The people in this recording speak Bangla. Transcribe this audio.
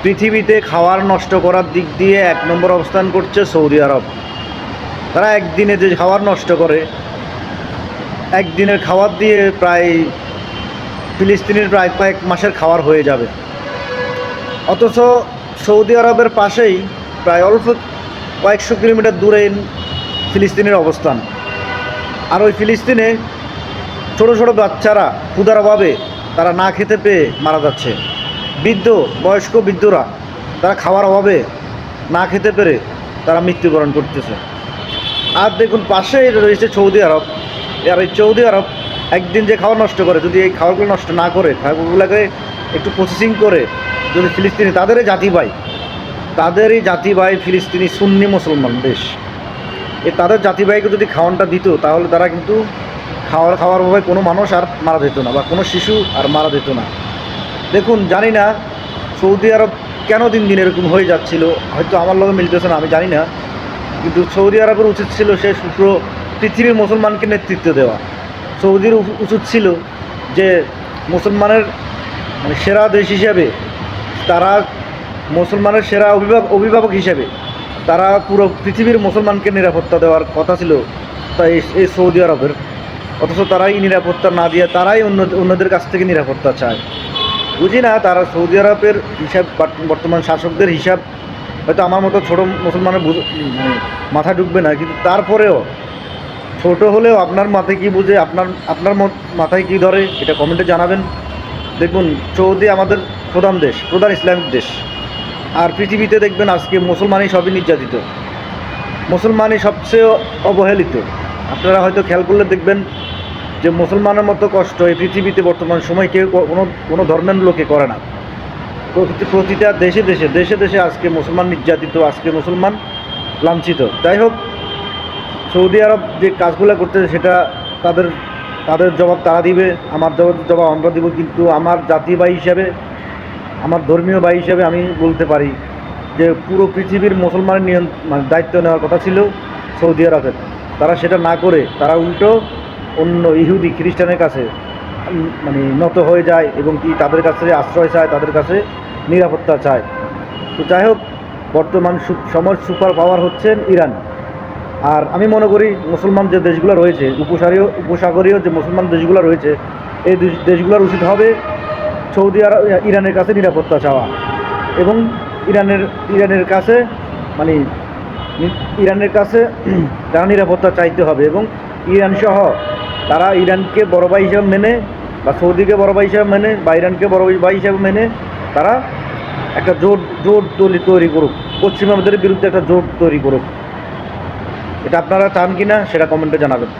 পৃথিবীতে খাওয়ার নষ্ট করার দিক দিয়ে ১ নম্বর অবস্থান করছে সৌদি আরব। তারা একদিনে যে খাবার নষ্ট করে, একদিনের খাবার দিয়ে প্রায় ফিলিস্তিনের প্রায় কয়েক মাসের খাবার হয়ে যাবে। অথচ সৌদি আরবের পাশেই প্রায় অল্প কয়েকশো কিলোমিটার দূরে ফিলিস্তিনের অবস্থান। আর ওই ফিলিস্তিনে ছোটো ছোটো বাচ্চারা ক্ষুধার অভাবে তারা না খেতে পেয়ে মারা যাচ্ছে। বয়স্ক বৃদ্ধরা তারা খাওয়ার অভাবে না খেতে পেরে তারা মৃত্যুবরণ করতেছে। আর দেখুন পাশেই রয়েছে সৌদি আরব। আর এই সৌদি আরব একদিন যে খাবার নষ্ট করে, যদি এই খাবারগুলো নষ্ট না করে, খাবারগুলোকে একটু প্রসেসিং করে যদি ফিলিস্তিনি তাদেরই জাতি ভাই ফিলিস্তিনি সুন্নি মুসলমান দেশ, তাদের জাতি ভাইকে যদি খাওয়ানটা দিত, তাহলে তারা কিন্তু খাওয়ার অভাবে কোনো মানুষ আর মারা যেত না, বা কোনো শিশু আর মারা যেত না। দেখুন, জানি না সৌদি আরব কেন দিন দিন এরকম হয়ে যাচ্ছিল, হয়তো আমার লগে মিলতেছে না, আমি জানি না। কিন্তু সৌদি আরবের উচিত ছিল সে পুরো পৃথিবীর মুসলমানকে নেতৃত্ব দেওয়া। সৌদির উচিত ছিল যে মুসলমানের সেরা দেশ হিসেবে, তারা মুসলমানের সেরা অভিভাবক হিসেবে তারা পুরো পৃথিবীর মুসলমানকে নিরাপত্তা দেওয়ার কথা ছিল তাই এই সৌদি আরবের। অথচ তারাই নিরাপত্তা না দিয়ে তারাই অন্যদের কাছ থেকে নিরাপত্তা চায়। বুঝি না তারা সৌদি আরবের হিসাব, বর্তমান শাসকদের হিসাব হয়তো আমার মতো ছোটো মুসলমানের মাথা ঢুকবে না, কিন্তু তারপরেও ছোট হলেও আপনার মাথায় কী বুঝে, আপনার মাথায় কী ধরে, এটা কমেন্টে জানাবেন। দেখুন, সৌদি আমাদের প্রধান ইসলামিক দেশ। আর পৃথিবীতে দেখবেন আজকে মুসলমানই সবই নির্যাতিত, মুসলমানই সবচেয়ে অবহেলিত। আপনারা হয়তো খেয়াল করলে দেখবেন যে মুসলমানের মতো কষ্ট এই পৃথিবীতে বর্তমান সময় কেউ কোনো ধর্মের লোকে করে না। প্রতিটা দেশে আজকে মুসলমান নির্যাতিত, আজকে মুসলমান লাঞ্ছিত। যাই হোক, সৌদি আরব যে কাজগুলো করতেছে সেটা তাদের জবাব তারা দিবে, আমার জবাব আমরা দিব। কিন্তু আমার জাতি ভাই হিসাবে, আমার ধর্মীয় ভাই হিসাবে আমি বলতে পারি যে পুরো পৃথিবীর মুসলমানের দায়িত্ব নেওয়ার কথা ছিল সৌদি আরবের। তারা সেটা না করে তারা উল্টো অন্য ইহুদি খ্রিস্টানের কাছে নত হয়ে যায় এবং কি তাদের কাছে আশ্রয় চায়, তাদের কাছে নিরাপত্তা চায়। তো যাই হোক, বর্তমান সময়ের সুপার পাওয়ার হচ্ছেন ইরান। আর আমি মনে করি মুসলমান যে দেশগুলো রয়েছে, উপসাগরীয় যে মুসলমান দেশগুলো রয়েছে, এই দেশগুলোর উচিত হবে সৌদি আরব ইরানের কাছে নিরাপত্তা চাওয়া এবং ইরানের কাছে তারা নিরাপত্তা চাইতে হবে। এবং ইরান সহ তারা ইরানকে বড় ভাই হিসেবে মেনে, বা সৌদিকে বড় ভাই হিসেবে মেনে, বা ইরানকে বড় ভাই হিসেবে মেনে তারা একটা জোট তৈরি করুক, পশ্চিমাদের বিরুদ্ধে একটা জোট তৈরি করুক। এটা আপনারা চান কি না সেটা কমেন্টে জানাবেন।